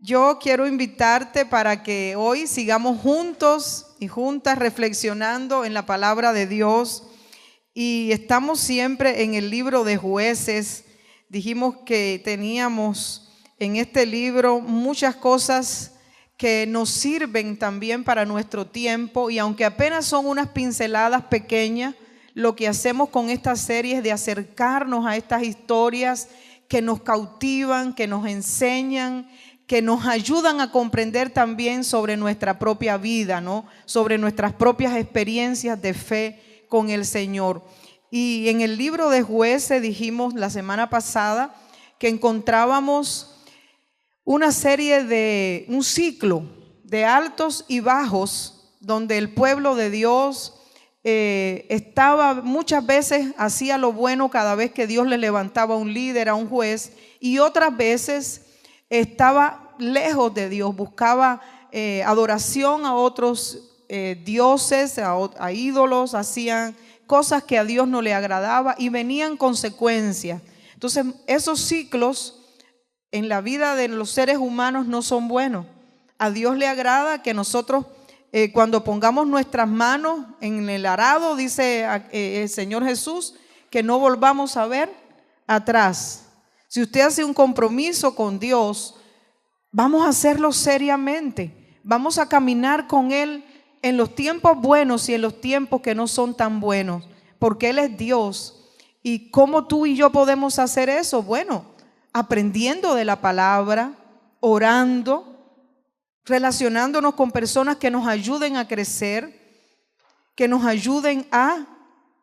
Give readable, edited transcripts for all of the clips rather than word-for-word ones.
Yo quiero invitarte para que hoy sigamos juntos y juntas reflexionando en la palabra de Dios. Y estamos siempre en el libro de Jueces. Dijimos que teníamos en este libro muchas cosas que nos sirven también para nuestro tiempo, y aunque apenas son unas pinceladas pequeñas, lo que hacemos con esta serie es de acercarnos a estas historias que nos cautivan, que nos enseñan, que nos ayudan a comprender también sobre nuestra propia vida, ¿no? Sobre nuestras propias experiencias de fe con el Señor. Y en el libro de Jueces dijimos la semana pasada que encontrábamos una serie de un ciclo de altos y bajos, donde el pueblo de Dios estaba muchas veces, hacía lo bueno cada vez que Dios le levantaba a un líder, a un juez, y otras veces estaba lejos de Dios, buscaba adoración a otros dioses, a ídolos, hacían cosas que a Dios no le agradaba y venían consecuencias. Entonces, esos ciclos en la vida de los seres humanos no son buenos. A Dios le agrada que nosotros cuando pongamos nuestras manos en el arado, dice el Señor Jesús, que no volvamos a ver atrás. Si usted hace un compromiso con Dios, vamos a hacerlo seriamente. Vamos a caminar con Él en los tiempos buenos y en los tiempos que no son tan buenos, porque Él es Dios. ¿Y cómo tú y yo podemos hacer eso? Bueno, aprendiendo de la palabra, orando, relacionándonos con personas que nos ayuden a crecer, que nos ayuden a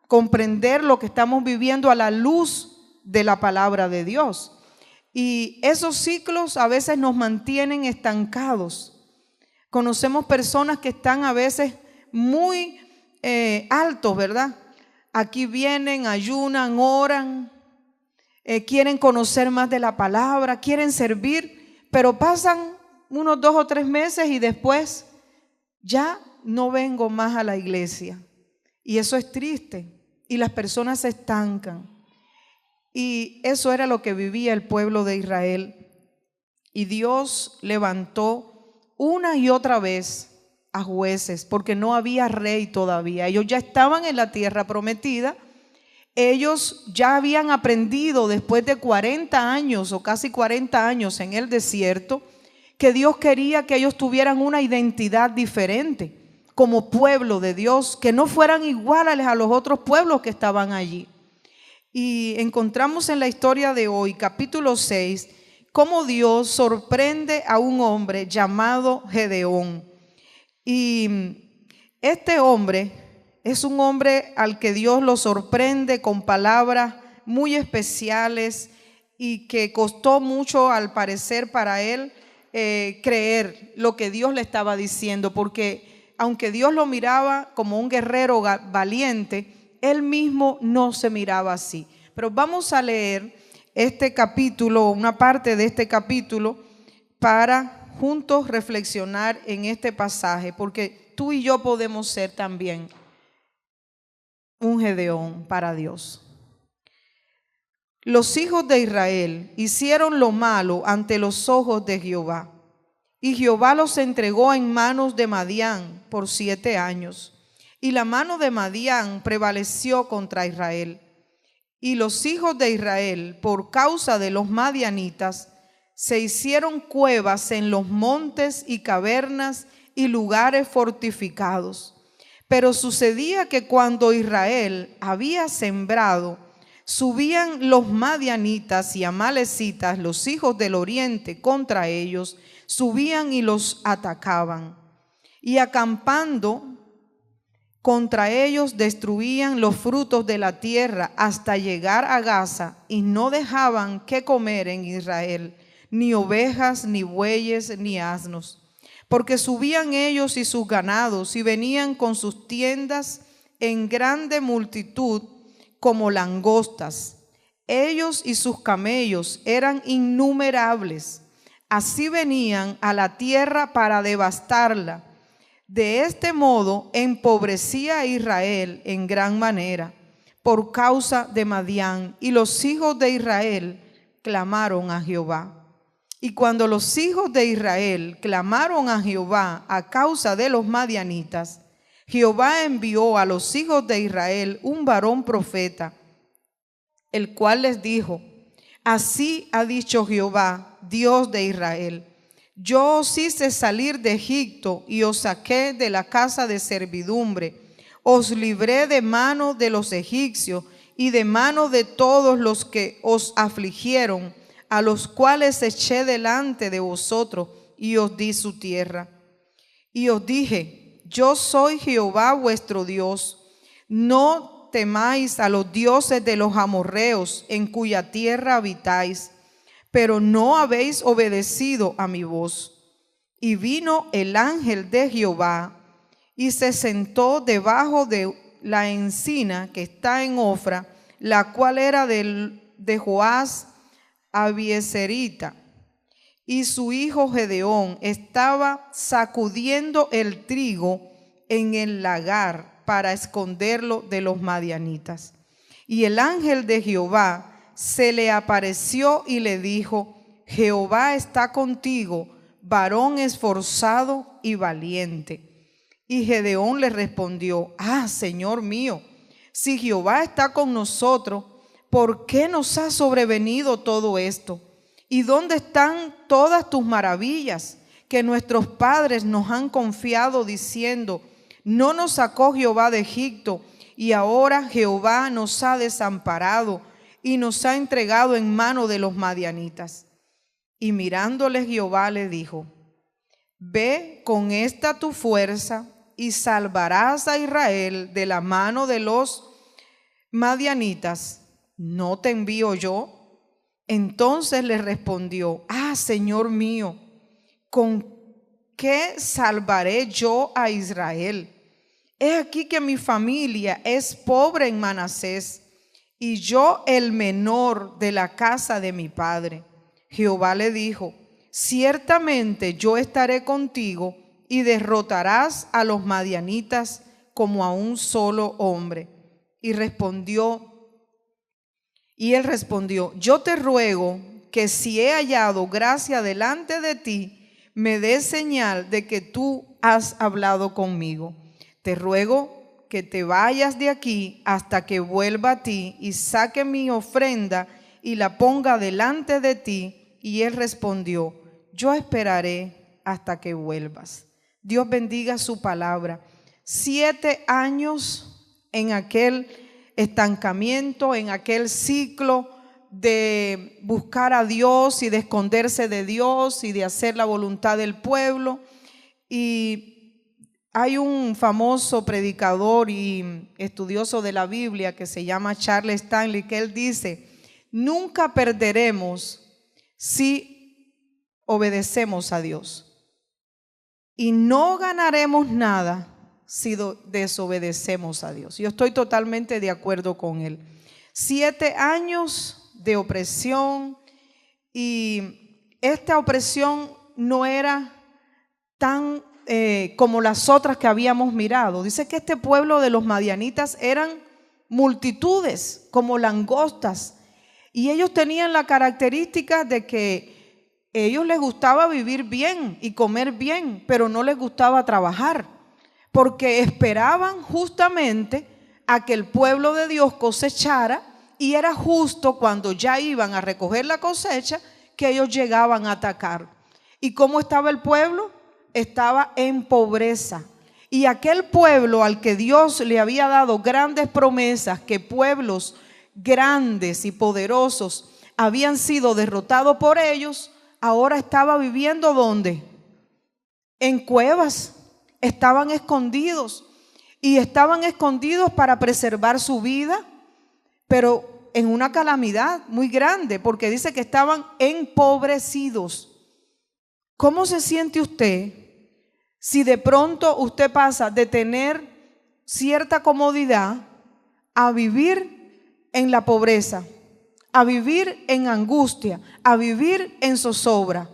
comprender lo que estamos viviendo a la luz de la palabra de Dios. Y esos ciclos a veces nos mantienen estancados. Conocemos personas que están a veces muy altos, ¿verdad? Aquí vienen, ayunan, oran, quieren conocer más de la palabra, quieren servir, pero pasan unos 2 o 3 meses y después ya no vengo más a la iglesia. Y eso es triste. Y las personas se estancan. Y eso era lo que vivía el pueblo de Israel. Y Dios levantó una y otra vez a jueces, porque no había rey todavía. Ellos ya estaban en la tierra prometida. Ellos ya habían aprendido después de 40 años o casi 40 años en el desierto, que Dios quería que ellos tuvieran una identidad diferente como pueblo de Dios, que no fueran iguales a los otros pueblos que estaban allí. Y encontramos en la historia de hoy, capítulo 6, cómo Dios sorprende a un hombre llamado Gedeón. Y este hombre es un hombre al que Dios lo sorprende con palabras muy especiales y que costó mucho, al parecer, para él creer lo que Dios le estaba diciendo, porque aunque Dios lo miraba como un guerrero valiente, él mismo no se miraba así. Pero vamos a leer este capítulo, una parte de este capítulo, para juntos reflexionar en este pasaje, porque tú y yo podemos ser también un Gedeón para Dios. Los hijos de Israel hicieron lo malo ante los ojos de Jehová, y Jehová los entregó en manos de Madián por 7 años. Y la mano de Madián prevaleció contra Israel. Y los hijos de Israel, por causa de los madianitas, se hicieron cuevas en los montes y cavernas y lugares fortificados. Pero sucedía que cuando Israel había sembrado, subían los madianitas y amalecitas, los hijos del oriente, contra ellos, subían y los atacaban. Y acampando contra ellos destruían los frutos de la tierra hasta llegar a Gaza, y no dejaban que comer en Israel, ni ovejas, ni bueyes, ni asnos. Porque subían ellos y sus ganados, y venían con sus tiendas en grande multitud, como langostas. Ellos y sus camellos eran innumerables. Así venían a la tierra para devastarla. De este modo empobrecía a Israel en gran manera por causa de Madián, y los hijos de Israel clamaron a Jehová. Y cuando los hijos de Israel clamaron a Jehová a causa de los madianitas, Jehová envió a los hijos de Israel un varón profeta, el cual les dijo: así ha dicho Jehová, Dios de Israel: yo os hice salir de Egipto y os saqué de la casa de servidumbre. Os libré de mano de los egipcios y de mano de todos los que os afligieron, a los cuales eché delante de vosotros y os di su tierra. Y os dije: yo soy Jehová vuestro Dios. No temáis a los dioses de los amorreos, en cuya tierra habitáis. Pero no habéis obedecido a mi voz. Y vino el ángel de Jehová y se sentó debajo de la encina que está en Ofra, la cual era de Joás Abieserita. Y su hijo Gedeón estaba sacudiendo el trigo en el lagar para esconderlo de los madianitas. Y el ángel de Jehová se le apareció y le dijo: Jehová está contigo, varón esforzado y valiente. Y Gedeón le respondió: Señor mío, si Jehová está con nosotros, ¿por qué nos ha sobrevenido todo esto? ¿Y dónde están todas tus maravillas que nuestros padres nos han confiado, diciendo: no nos sacó Jehová de Egipto, y ahora Jehová nos ha desamparado y nos ha entregado en mano de los madianitas? Y mirándole Jehová le dijo: ve con esta tu fuerza y salvarás a Israel de la mano de los madianitas. ¿No te envío yo? Entonces le respondió: Señor mío, ¿con qué salvaré yo a Israel? He aquí que mi familia es pobre en Manasés, y yo el menor de la casa de mi padre. Jehová le dijo: ciertamente yo estaré contigo y derrotarás a los madianitas como a un solo hombre. Y él respondió: yo te ruego que si he hallado gracia delante de ti, me des señal de que tú has hablado conmigo. Te ruego que te vayas de aquí hasta que vuelva a ti y saque mi ofrenda y la ponga delante de ti. Y él respondió: yo esperaré hasta que vuelvas. Dios bendiga su palabra. 7 años en aquel estancamiento, en aquel ciclo de buscar a Dios y de esconderse de Dios y de hacer la voluntad del pueblo. Y hay un famoso predicador y estudioso de la Biblia que se llama Charles Stanley, que él dice: nunca perderemos si obedecemos a Dios, y no ganaremos nada si desobedecemos a Dios. Yo estoy totalmente de acuerdo con él. 7 años de opresión, y esta opresión no era tan como las otras que habíamos mirado. Dice que este pueblo de los madianitas eran multitudes como langostas, y ellos tenían la característica de que ellos les gustaba vivir bien y comer bien, pero no les gustaba trabajar, porque esperaban justamente a que el pueblo de Dios cosechara, y era justo cuando ya iban a recoger la cosecha que ellos llegaban a atacar. ¿Y cómo estaba el pueblo? Estaba en pobreza. Y aquel pueblo al que Dios le había dado grandes promesas, que pueblos grandes y poderosos habían sido derrotados por ellos, ahora estaba viviendo ¿dónde? En cuevas. Estaban escondidos, y estaban escondidos para preservar su vida, pero en una calamidad muy grande, porque dice que estaban empobrecidos. ¿Cómo se siente usted si de pronto usted pasa de tener cierta comodidad a vivir en la pobreza, a vivir en angustia, a vivir en zozobra?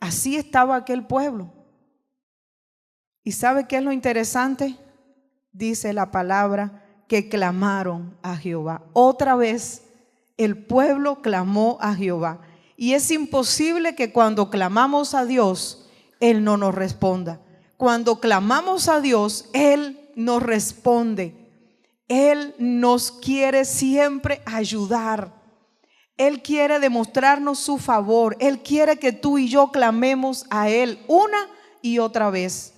Así estaba aquel pueblo. ¿Y sabe qué es lo interesante? Dice la palabra que clamaron a Jehová. Otra vez el pueblo clamó a Jehová. Y es imposible que cuando clamamos a Dios, Él no nos responda. Cuando clamamos a Dios, Él nos responde. Él nos quiere siempre ayudar. Él quiere demostrarnos su favor. Él quiere que tú y yo clamemos a Él una y otra vez.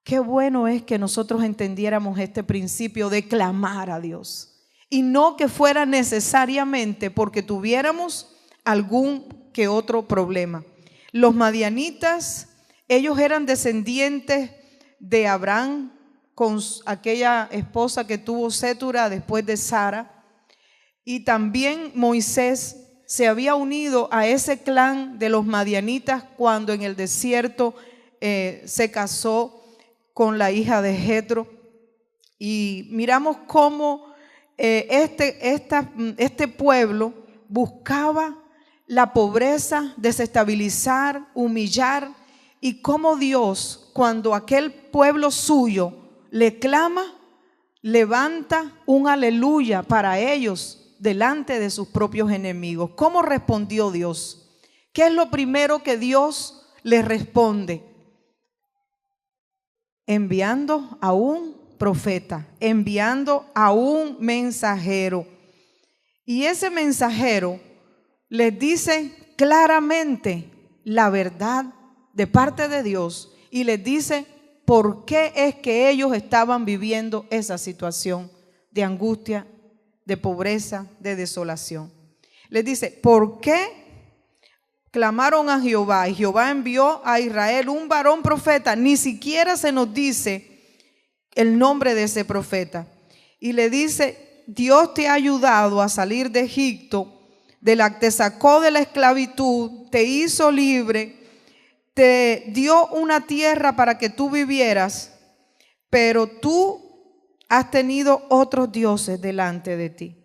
Qué bueno es que nosotros entendiéramos este principio de clamar a Dios. Y no que fuera necesariamente porque tuviéramos algún que otro problema. Los madianitas, ellos eran descendientes de Abraham con aquella esposa que tuvo Sétura después de Sara. Y también Moisés se había unido a ese clan de los madianitas cuando en el desierto se casó con la hija de Jetro. Y miramos cómo este pueblo buscaba la pobreza, desestabilizar, humillar, y cómo Dios, cuando aquel pueblo suyo le clama, levanta un aleluya para ellos delante de sus propios enemigos. ¿Cómo respondió Dios? ¿Qué es lo primero que Dios les responde? Enviando a un profeta, enviando a un mensajero. Y ese mensajero les dice claramente la verdad de parte de Dios y les dice por qué es que ellos estaban viviendo esa situación de angustia, de pobreza, de desolación. Les dice, ¿por qué clamaron a Jehová? Y Jehová envió a Israel un varón profeta. Ni siquiera se nos dice el nombre de ese profeta. Y le dice, Dios te ha ayudado a salir de Egipto, te sacó de la esclavitud, te hizo libre, te dio una tierra para que tú vivieras, pero tú has tenido otros dioses delante de ti.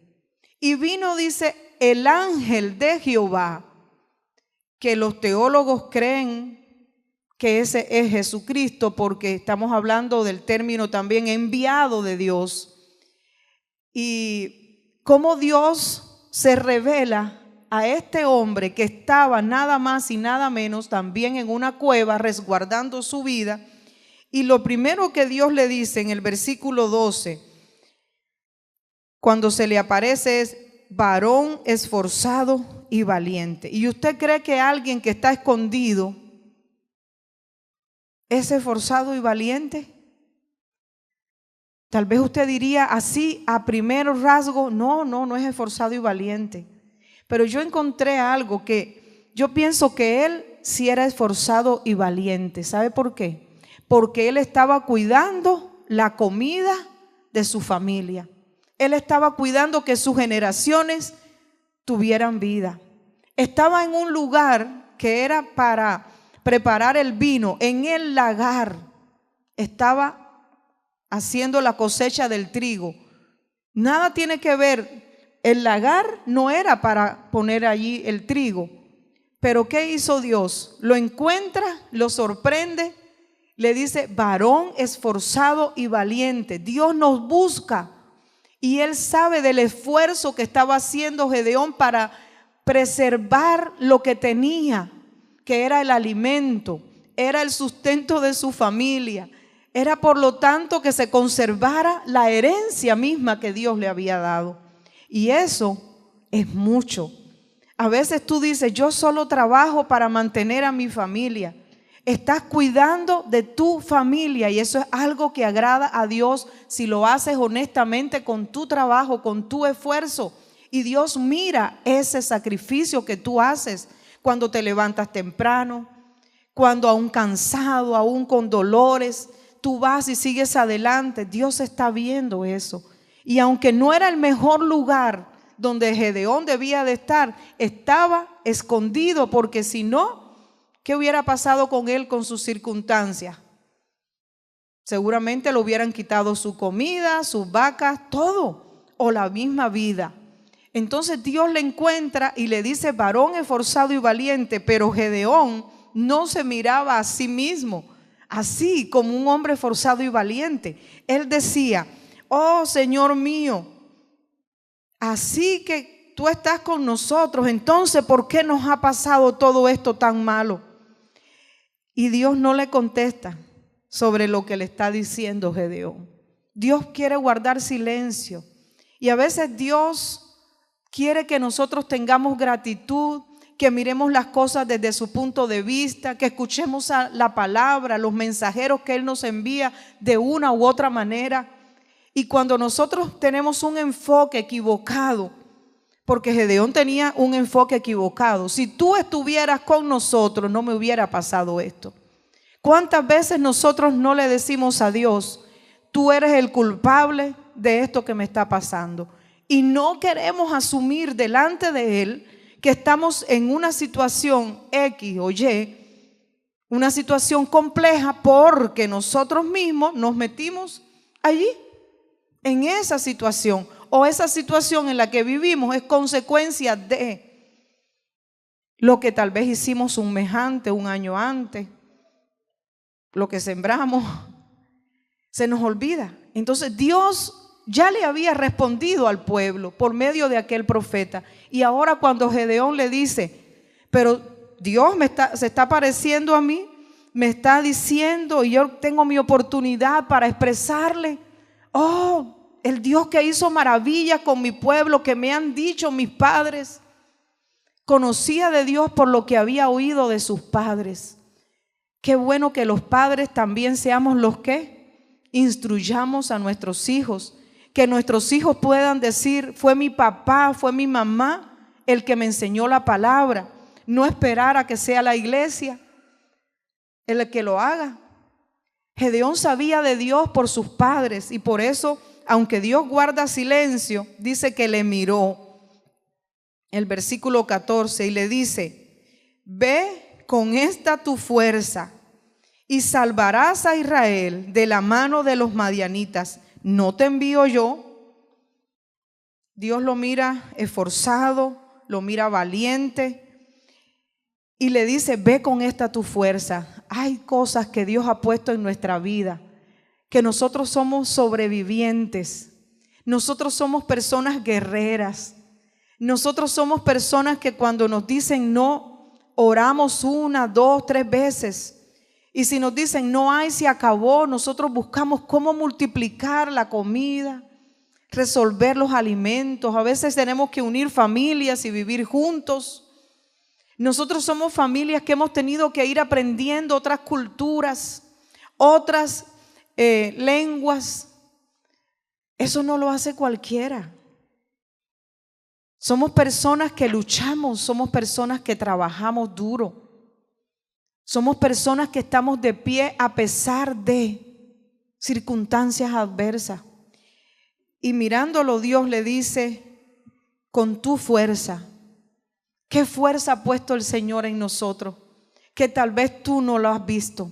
Y vino, dice, el ángel de Jehová, que los teólogos creen que ese es Jesucristo, porque estamos hablando del término también enviado de Dios. Y cómo Dios se revela a este hombre que estaba nada más y nada menos también en una cueva resguardando su vida. Y lo primero que Dios le dice en el versículo 12, cuando se le aparece, es varón esforzado y valiente. ¿Y usted cree que alguien que está escondido es esforzado y valiente? Tal vez usted diría así a primer rasgo, no es esforzado y valiente. Pero yo encontré algo que yo pienso que él sí era esforzado y valiente. ¿Sabe por qué? Porque él estaba cuidando la comida de su familia. Él estaba cuidando que sus generaciones tuvieran vida. Estaba en un lugar que era para preparar el vino, en el lagar. Estaba haciendo la cosecha del trigo. Nada tiene que ver. El lagar no era para poner allí el trigo. Pero ¿qué hizo Dios? Lo encuentra, lo sorprende, le dice, varón esforzado y valiente. Dios nos busca y Él sabe del esfuerzo que estaba haciendo Gedeón para preservar lo que tenía, que era el alimento, era el sustento de su familia. Era por lo tanto que se conservara la herencia misma que Dios le había dado. Y eso es mucho. A veces tú dices, yo solo trabajo para mantener a mi familia. Estás cuidando de tu familia y eso es algo que agrada a Dios si lo haces honestamente con tu trabajo, con tu esfuerzo. Y Dios mira ese sacrificio que tú haces cuando te levantas temprano, cuando aún cansado, aún con dolores, tú vas y sigues adelante. Dios está viendo eso. Y aunque no era el mejor lugar donde Gedeón debía de estar, estaba escondido, porque si no, ¿qué hubiera pasado con él, con sus circunstancias? Seguramente le hubieran quitado su comida, sus vacas, todo, o la misma vida. Entonces Dios le encuentra y le dice, varón esforzado y valiente, pero Gedeón no se miraba a sí mismo así como un hombre esforzado y valiente. Él decía, oh Señor mío, así que tú estás con nosotros, entonces ¿por qué nos ha pasado todo esto tan malo? Y Dios no le contesta sobre lo que le está diciendo Gedeón. Dios quiere guardar silencio. Y a veces Dios quiere que nosotros tengamos gratitud, que miremos las cosas desde su punto de vista, que escuchemos la palabra, los mensajeros que Él nos envía de una u otra manera. Y cuando nosotros tenemos un enfoque equivocado, porque Gedeón tenía un enfoque equivocado, si tú estuvieras con nosotros no me hubiera pasado esto. ¿Cuántas veces nosotros no le decimos a Dios, tú eres el culpable de esto que me está pasando? Y no queremos asumir delante de Él que estamos en una situación X o Y, una situación compleja, porque nosotros mismos nos metimos allí, en esa situación, o esa situación en la que vivimos es consecuencia de lo que tal vez hicimos un mes antes, un año antes, lo que sembramos, se nos olvida. Entonces Dios ya le había respondido al pueblo por medio de aquel profeta. Y ahora cuando Gedeón le dice, pero Dios se está apareciendo a mí, me está diciendo y yo tengo mi oportunidad para expresarle, oh, el Dios que hizo maravillas con mi pueblo, que me han dicho mis padres. Conocía de Dios por lo que había oído de sus padres. Qué bueno que los padres también seamos los que instruyamos a nuestros hijos, que nuestros hijos puedan decir, fue mi papá, fue mi mamá el que me enseñó la palabra. No esperar a que sea la iglesia el que lo haga. Gedeón sabía de Dios por sus padres y por eso, aunque Dios guarda silencio, dice que le miró. El versículo 14 y le dice, ve con esta tu fuerza y salvarás a Israel de la mano de los madianitas. ¿No te envío yo? Dios lo mira esforzado, lo mira valiente y le dice, ve con esta tu fuerza. Hay cosas que Dios ha puesto en nuestra vida, que nosotros somos sobrevivientes, nosotros somos personas guerreras, nosotros somos personas que cuando nos dicen no, oramos 1, 2, 3 veces. Y si nos dicen no hay, se acabó, nosotros buscamos cómo multiplicar la comida, resolver los alimentos. A veces tenemos que unir familias y vivir juntos. Nosotros somos familias que hemos tenido que ir aprendiendo otras culturas, otras lenguas. Eso no lo hace cualquiera. Somos personas que luchamos, somos personas que trabajamos duro. Somos personas que estamos de pie a pesar de circunstancias adversas. Y mirándolo, Dios le dice, con tu fuerza. ¿Qué fuerza ha puesto el Señor en nosotros? Que tal vez tú no lo has visto.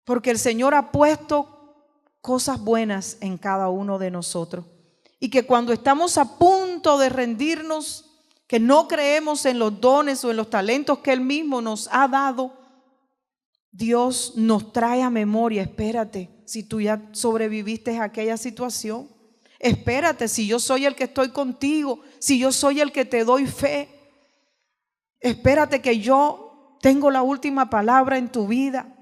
Porque el Señor ha puesto cosas buenas en cada uno de nosotros. Y que cuando estamos a punto de rendirnos, que no creemos en los dones o en los talentos que Él mismo nos ha dado, Dios nos trae a memoria, espérate, si tú ya sobreviviste a aquella situación, espérate, si yo soy el que estoy contigo, si yo soy el que te doy fe, espérate que yo tengo la última palabra en tu vida.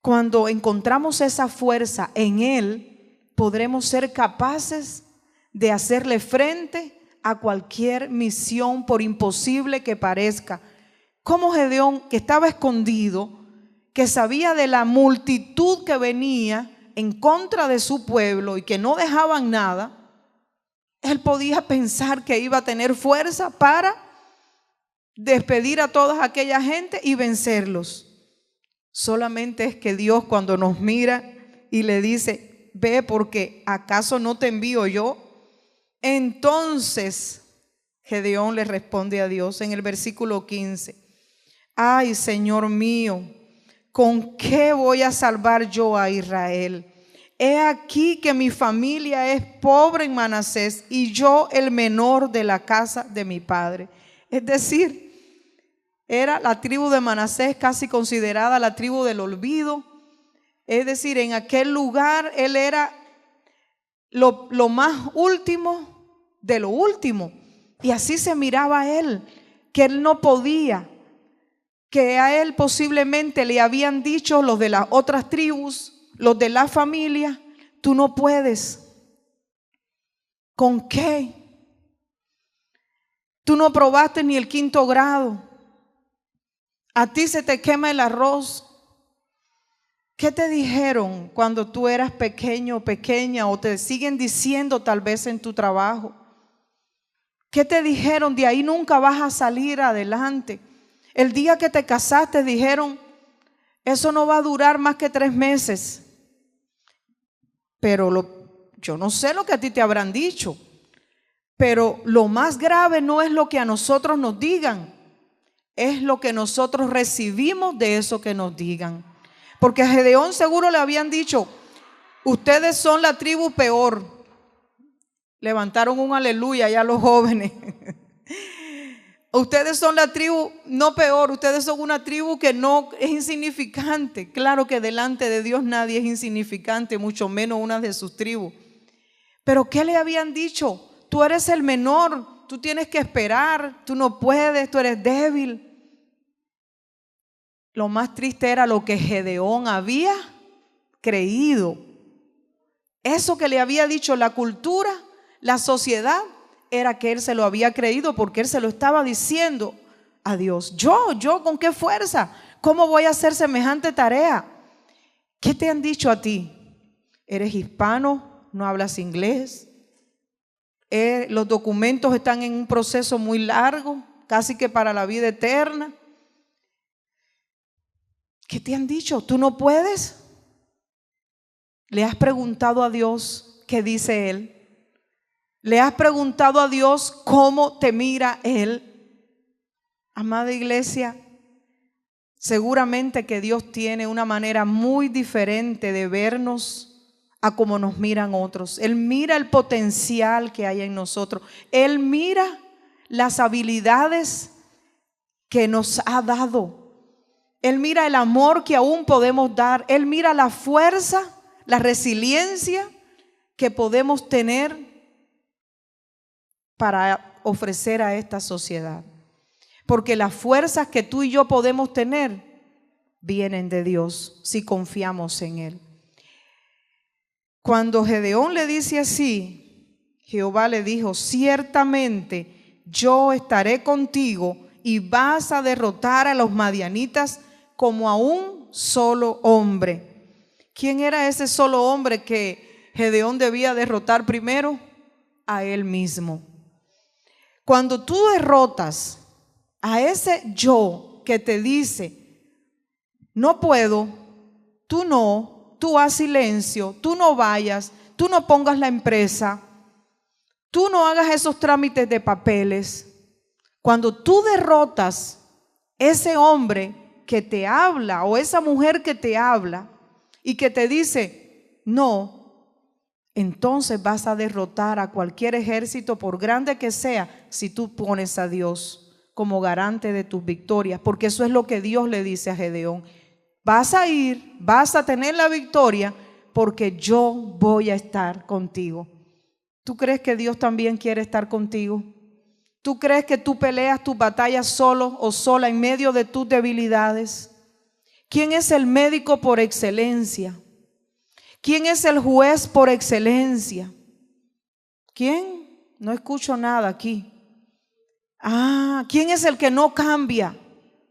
Cuando encontramos esa fuerza en Él, podremos ser capaces de hacerle frente a cualquier misión, por imposible que parezca. Como Gedeón, que estaba escondido, que sabía de la multitud que venía en contra de su pueblo y que no dejaban nada, él podía pensar que iba a tener fuerza para despedir a toda aquella gente y vencerlos. Solamente es que Dios, cuando nos mira y le dice, ve, porque ¿acaso no te envío yo? Entonces Gedeón le responde a Dios en el versículo 15, ay, Señor mío, ¿con qué voy a salvar yo a Israel? He aquí que mi familia es pobre en Manasés y yo el menor de la casa de mi padre. Es decir, era la tribu de Manasés casi considerada la tribu del olvido. Es decir, en aquel lugar él era lo más último de lo último. Y así se miraba a él, que él no podía, que a él posiblemente le habían dicho los de las otras tribus, los de la familia: tú no puedes. ¿Con qué? Tú no probaste ni el 5º grado. A ti se te quema el arroz. ¿Qué te dijeron cuando tú eras pequeño o pequeña? O te siguen diciendo tal vez en tu trabajo. ¿Qué te dijeron? De ahí nunca vas a salir adelante. El día que te casaste dijeron: eso no va a durar más que 3 meses. Pero yo no sé lo que a ti te habrán dicho. Pero lo más grave no es lo que a nosotros nos digan, es lo que nosotros recibimos de eso que nos digan. Porque a Gedeón seguro le habían dicho: ustedes son la tribu peor. Levantaron un aleluya ya los jóvenes. Ustedes son la tribu no peor, ustedes son una tribu que no es insignificante. Claro que delante de Dios nadie es insignificante, mucho menos una de sus tribus. Pero ¿qué le habían dicho? Tú eres el menor, tú tienes que esperar, tú no puedes, tú eres débil. Lo más triste era lo que Gedeón había creído. Eso que le había dicho la cultura, la sociedad, era que él se lo había creído porque él se lo estaba diciendo a Dios. Yo, ¿con qué fuerza? ¿Cómo voy a hacer semejante tarea? ¿Qué te han dicho a ti? ¿Eres hispano? ¿No hablas inglés? Los documentos están en un proceso muy largo, casi que para la vida eterna. ¿Qué te han dicho? ¿Tú no puedes? ¿Le has preguntado a Dios qué dice Él? ¿Le has preguntado a Dios cómo te mira Él? Amada iglesia, seguramente que Dios tiene una manera muy diferente de vernos a como nos miran otros. Él mira el potencial que hay en nosotros. Él mira las habilidades que nos ha dado. Él mira el amor que aún podemos dar. Él mira la fuerza, la resiliencia que podemos tener para ofrecer a esta sociedad. Porque las fuerzas que tú y yo podemos tener vienen de Dios si confiamos en Él. Cuando Gedeón le dice así, Jehová le dijo: ciertamente yo estaré contigo y vas a derrotar a los madianitas como a un solo hombre. ¿Quién era ese solo hombre que Gedeón debía derrotar primero? A él mismo. Cuando tú derrotas a ese yo que te dice: no puedo, tú haz silencio, tú no vayas, tú no pongas la empresa, tú no hagas esos trámites de papeles. Cuando tú derrotas ese hombre que te habla o esa mujer que te habla y que te dice no, entonces vas a derrotar a cualquier ejército, por grande que sea, si tú pones a Dios como garante de tus victorias, porque eso es lo que Dios le dice a Gedeón: vas a ir, vas a tener la victoria porque yo voy a estar contigo. ¿Tú crees que Dios también quiere estar contigo? ¿Tú crees que tú peleas tus batallas solo o sola en medio de tus debilidades? ¿Quién es el médico por excelencia? ¿Quién es el juez por excelencia? ¿Quién? No escucho nada aquí. ¿Quién es el que no cambia?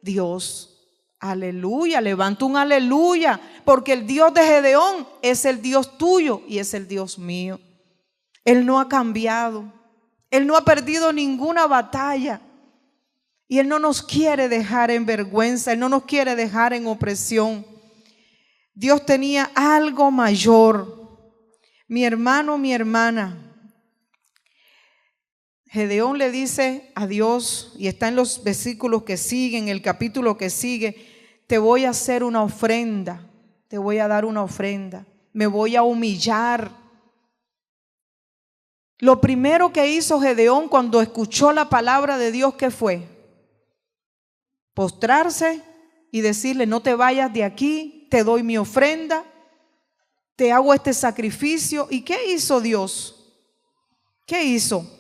Dios. Aleluya, levanta un aleluya, porque el Dios de Gedeón es el Dios tuyo y es el Dios mío. Él no ha cambiado. Él no ha perdido ninguna batalla y Él no nos quiere dejar en vergüenza, Él no nos quiere dejar en opresión. Dios tenía algo mayor. Mi hermano, mi hermana, Gedeón le dice a Dios, y está en los versículos que siguen, el capítulo que sigue: te voy a hacer una ofrenda, te voy a dar una ofrenda, me voy a humillar. Lo primero que hizo Gedeón cuando escuchó la palabra de Dios, ¿qué fue? Postrarse y decirle: no te vayas de aquí, te doy mi ofrenda, te hago este sacrificio. ¿Y qué hizo Dios? ¿Qué hizo?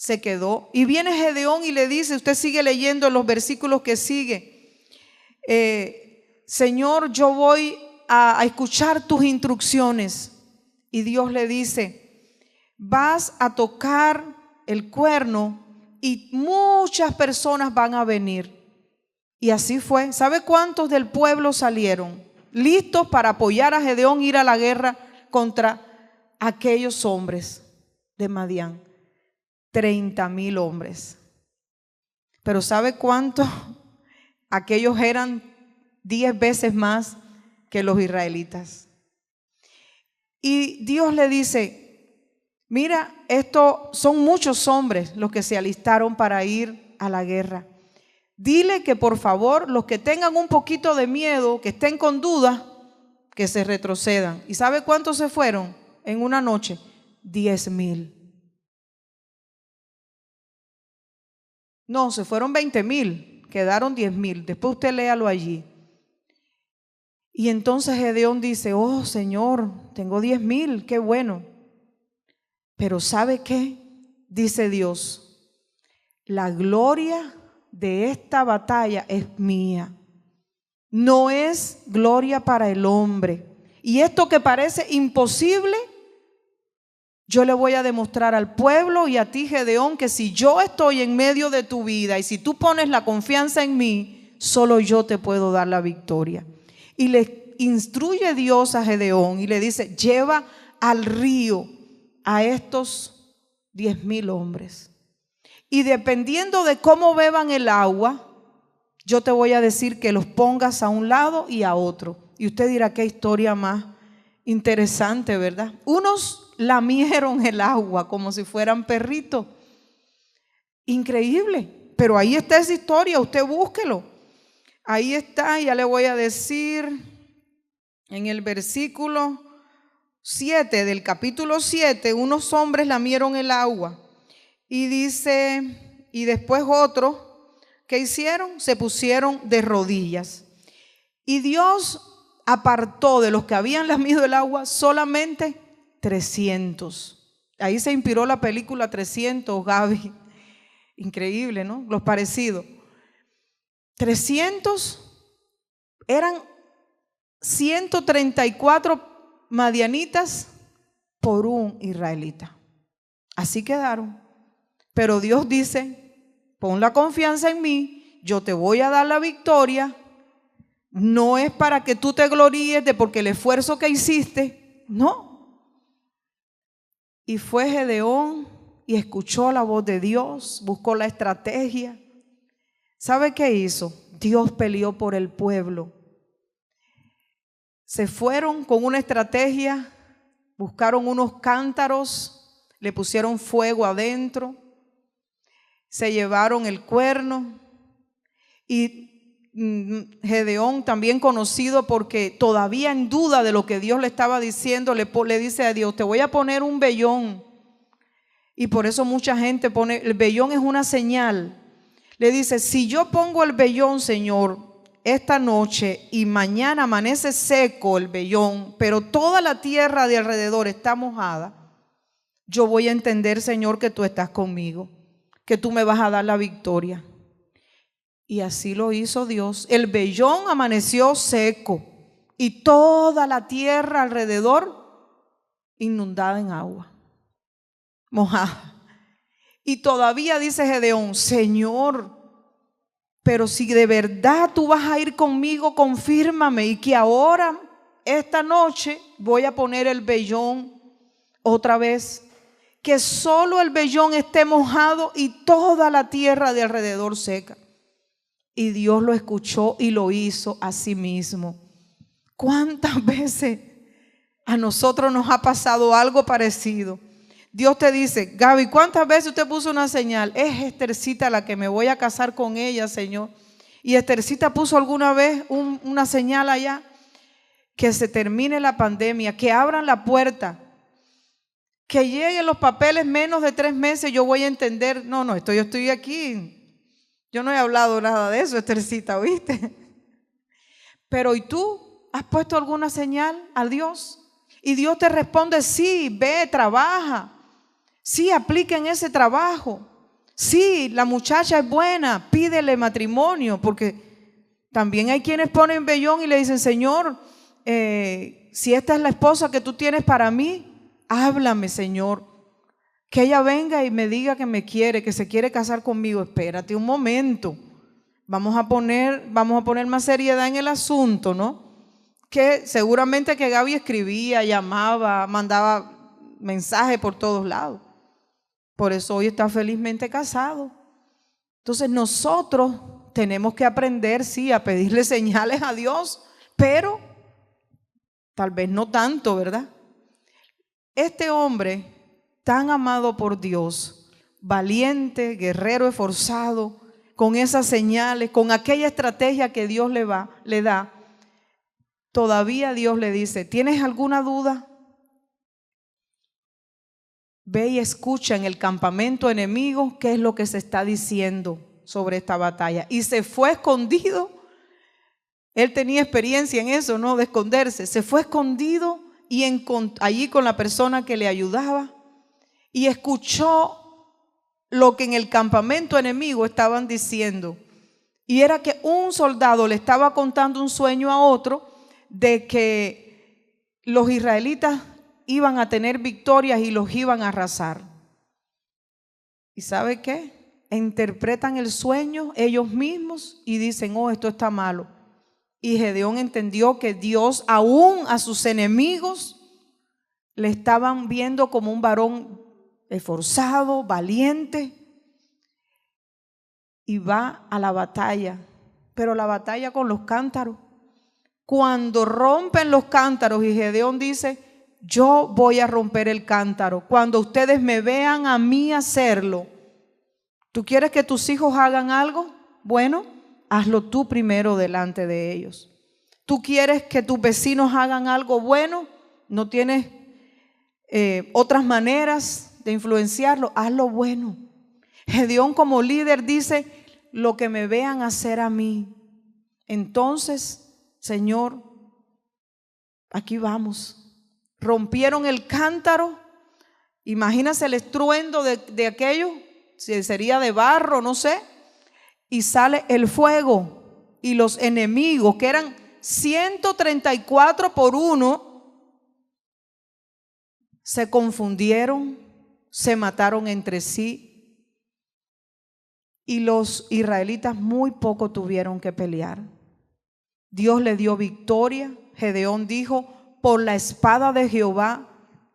se quedó. Y viene Gedeón y le dice, usted sigue leyendo en los versículos que sigue, Señor, yo voy a escuchar tus instrucciones. Y Dios le dice, vas a tocar el cuerno y muchas personas van a venir. Y así fue. ¿Sabe cuántos del pueblo salieron listos para apoyar a Gedeón ir a la guerra contra aquellos hombres de Madián? 30,000 hombres. Pero ¿sabe cuánto? Aquellos eran 10 veces más que los israelitas. Y Dios le dice, mira, esto son muchos hombres los que se alistaron para ir a la guerra. Dile que por favor los que tengan un poquito de miedo, que estén con dudas, que se retrocedan. ¿Y sabe cuántos se fueron en una noche? 10,000. No, se fueron 20,000, quedaron 10,000. Después usted léalo allí. Y entonces Gedeón dice, oh Señor, tengo 10,000, qué bueno. Pero ¿sabe qué? Dice Dios, la gloria de esta batalla es mía. No es gloria para el hombre. Y esto que parece imposible, yo le voy a demostrar al pueblo y a ti, Gedeón, que si yo estoy en medio de tu vida y si tú pones la confianza en mí, solo yo te puedo dar la victoria. Y le instruye Dios a Gedeón y le dice, lleva al río a estos 10,000 hombres. Y dependiendo de cómo beban el agua, yo te voy a decir que los pongas a un lado y a otro. Y usted dirá, qué historia más interesante, ¿verdad? Unos lamieron el agua como si fueran perritos. Increíble. Pero ahí está esa historia, usted búsquelo. Ahí está, ya le voy a decir en el versículo 7 del capítulo 7, unos hombres lamieron el agua. Y dice, y después otros, ¿qué hicieron? Se pusieron de rodillas. Y Dios apartó de los que habían lamido el agua solamente 300. Ahí se inspiró la película 300, Gaby. Increíble, ¿no? Los parecidos. 300 eran 134 madianitas por un israelita. Así quedaron. Pero Dios dice, pon la confianza en mí, yo te voy a dar la victoria. No es para que tú te gloríes de porque el esfuerzo que hiciste, no. Y fue Gedeón y escuchó la voz de Dios, buscó la estrategia. ¿Sabe qué hizo? Dios peleó por el pueblo. Se fueron con una estrategia, buscaron unos cántaros, le pusieron fuego adentro, se llevaron el cuerno y Gedeón, también conocido porque todavía en duda de lo que Dios le estaba diciendo, le dice a Dios, te voy a poner un vellón. Y por eso mucha gente pone, el vellón es una señal. Le dice, si yo pongo el vellón, Señor, esta noche y mañana amanece seco el vellón, pero toda la tierra de alrededor está mojada, yo voy a entender, Señor, que tú estás conmigo, que tú me vas a dar la victoria. Y así lo hizo Dios. El vellón amaneció seco y toda la tierra alrededor inundada en agua, mojada. Y todavía dice Gedeón, Señor, pero si de verdad tú vas a ir conmigo, confírmame y que ahora, esta noche, voy a poner el vellón otra vez. Que solo el vellón esté mojado y toda la tierra de alrededor seca. Y Dios lo escuchó y lo hizo a sí mismo. ¿Cuántas veces a nosotros nos ha pasado algo parecido? Dios te dice, Gaby, ¿cuántas veces usted puso una señal? Es Estercita la que me voy a casar con ella, Señor. Y Estercita puso alguna vez una señal allá. Que se termine la pandemia, que abran la puerta, que lleguen los papeles menos de 3 meses, yo voy a entender. No, yo estoy aquí. Yo no he hablado nada de eso, Estercita, ¿oíste? Pero ¿y tú? ¿Has puesto alguna señal a Dios? Y Dios te responde, sí, ve, trabaja. Sí, aplica en ese trabajo. Sí, la muchacha es buena, pídele matrimonio, porque también hay quienes ponen vellón y le dicen, Señor, si esta es la esposa que tú tienes para mí, háblame, Señor. Que ella venga y me diga que me quiere, que se quiere casar conmigo. Espérate un momento. Vamos a poner más seriedad en el asunto, ¿no? Que seguramente que Gaby escribía, llamaba, mandaba mensajes por todos lados. Por eso hoy está felizmente casado. Entonces nosotros tenemos que aprender, sí, a pedirle señales a Dios, pero tal vez no tanto, ¿verdad? Este hombre tan amado por Dios, valiente, guerrero, esforzado, con esas señales, con aquella estrategia que Dios le da, todavía Dios le dice, ¿tienes alguna duda? Ve y escucha en el campamento enemigo qué es lo que se está diciendo sobre esta batalla. Y se fue escondido. Él tenía experiencia en eso, ¿no? De esconderse. Se fue escondido y allí con la persona que le ayudaba y escuchó lo que en el campamento enemigo estaban diciendo. Y era que un soldado le estaba contando un sueño a otro de que los israelitas iban a tener victorias y los iban a arrasar. ¿Y sabe qué? Interpretan el sueño ellos mismos y dicen, oh, esto está malo. Y Gedeón entendió que Dios aún a sus enemigos le estaban viendo como un varón esforzado, valiente, y va a la batalla, pero la batalla con los cántaros. Cuando rompen los cántaros y Gedeón dice, yo voy a romper el cántaro, cuando ustedes me vean a mí hacerlo. ¿Tú quieres que tus hijos hagan algo? Bueno, hazlo tú primero delante de ellos. ¿Tú quieres que tus vecinos hagan algo bueno? ¿No tienes otras maneras de influenciarlo? Hazlo bueno. Gedeón como líder dice, lo que me vean hacer a mí. Entonces, Señor, aquí vamos. Rompieron el cántaro. Imagínase el estruendo de aquello, si sería de barro, no sé. Y sale el fuego. Y los enemigos, que eran 134 por 1, se confundieron, se mataron entre sí. Y los israelitas muy poco tuvieron que pelear. Dios le dio victoria. Gedeón dijo, por la espada de Jehová,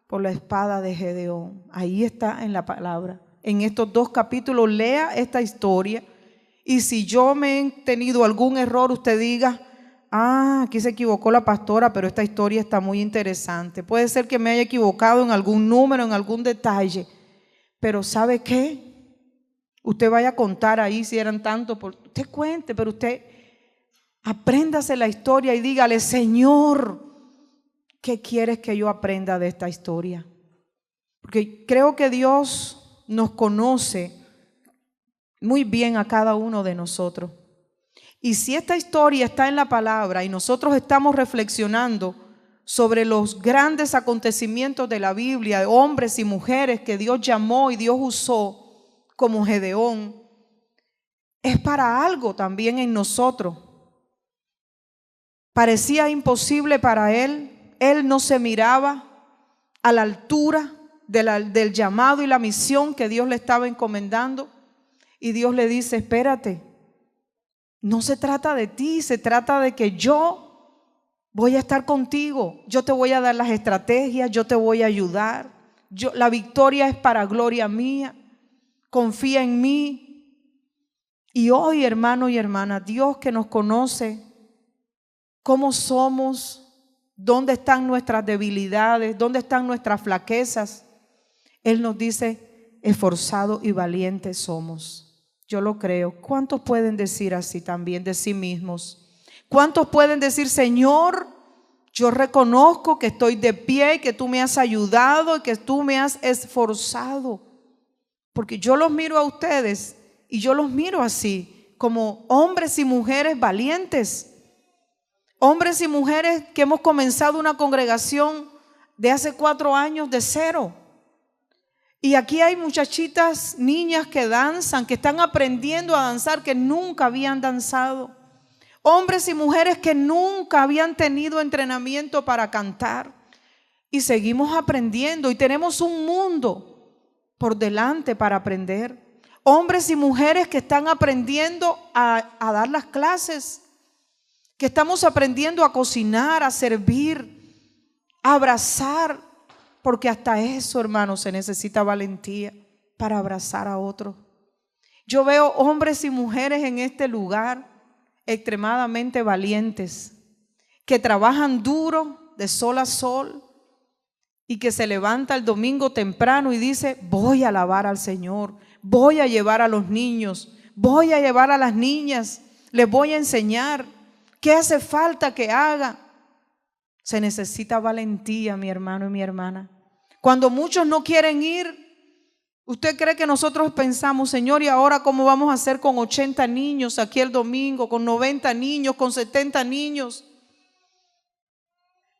por la espada de Gedeón. Ahí está en la palabra. En estos 2 capítulos lea esta historia. Y si yo me he tenido algún error, usted diga, aquí se equivocó la pastora, pero esta historia está muy interesante. Puede ser que me haya equivocado en algún número, en algún detalle. Pero ¿sabe qué? Usted vaya a contar ahí si eran tantos. Usted cuente, pero usted apréndase la historia y dígale, Señor, ¿qué quieres que yo aprenda de esta historia? Porque creo que Dios nos conoce muy bien a cada uno de nosotros. Y si esta historia está en la palabra y nosotros estamos reflexionando sobre los grandes acontecimientos de la Biblia, de hombres y mujeres que Dios llamó y Dios usó, como Gedeón, es para algo también en nosotros. Parecía imposible para él. Él no se miraba a la altura del llamado y la misión que Dios le estaba encomendando. Y Dios le dice, espérate, no se trata de ti, se trata de que yo voy a estar contigo. Yo te voy a dar las estrategias, yo te voy a ayudar. La victoria es para gloria mía. Confía en mí. Y hoy, hermano y hermana, Dios que nos conoce, cómo somos, dónde están nuestras debilidades, dónde están nuestras flaquezas, Él nos dice, esforzados y valientes somos. Yo lo creo. ¿Cuántos pueden decir así también de sí mismos? ¿Cuántos pueden decir, Señor, yo reconozco que estoy de pie y que tú me has ayudado y que tú me has esforzado? Porque yo los miro a ustedes y yo los miro así, como hombres y mujeres valientes. Hombres y mujeres que hemos comenzado una congregación de hace 4 años de cero. Y aquí hay muchachitas, niñas que danzan, que están aprendiendo a danzar, que nunca habían danzado. Hombres y mujeres que nunca habían tenido entrenamiento para cantar. Y seguimos aprendiendo y tenemos un mundo por delante para aprender. Hombres y mujeres que están aprendiendo a dar las clases, que estamos aprendiendo a cocinar, a servir, a abrazar, porque hasta eso, hermanos, se necesita valentía para abrazar a otros. Yo veo hombres y mujeres en este lugar extremadamente valientes, que trabajan duro de sol a sol y que se levanta el domingo temprano y dice: voy a alabar al Señor, voy a llevar a los niños, voy a llevar a las niñas, les voy a enseñar qué hace falta que haga. Se necesita valentía, mi hermano y mi hermana. Cuando muchos no quieren ir, ¿usted cree que nosotros pensamos: Señor, ¿y ahora cómo vamos a hacer con 80 niños aquí el domingo, con 90 niños, con 70 niños?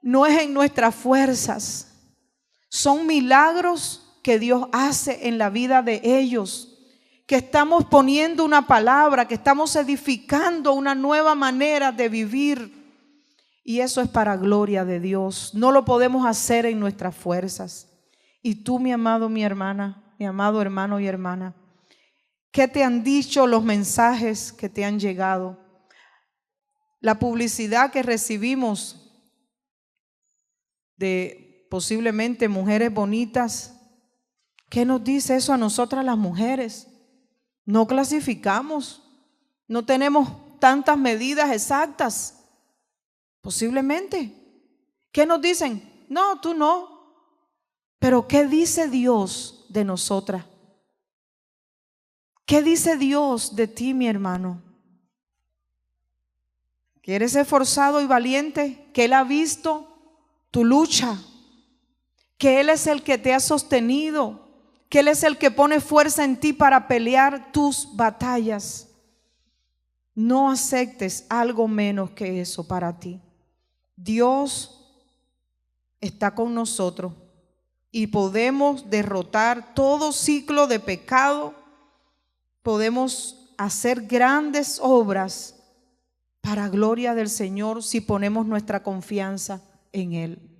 No es en nuestras fuerzas. Son milagros que Dios hace en la vida de ellos, que estamos poniendo una palabra, que estamos edificando una nueva manera de vivir. Y eso es para gloria de Dios. No lo podemos hacer en nuestras fuerzas. Y tú, mi amado, mi hermana, mi amado hermano y hermana, ¿qué te han dicho los mensajes que te han llegado? La publicidad que recibimos de posiblemente mujeres bonitas, ¿qué nos dice eso a nosotras las mujeres? No clasificamos, no tenemos tantas medidas exactas, posiblemente. ¿Qué nos dicen? No, tú no. Pero ¿qué dice Dios de nosotras? ¿Qué dice Dios de ti, mi hermano? Que eres esforzado y valiente, que Él ha visto tu lucha, que Él es el que te ha sostenido, que Él es el que pone fuerza en ti para pelear tus batallas. No aceptes algo menos que eso para ti. Dios está con nosotros y podemos derrotar todo ciclo de pecado. Podemos hacer grandes obras para gloria del Señor si ponemos nuestra confianza en Él.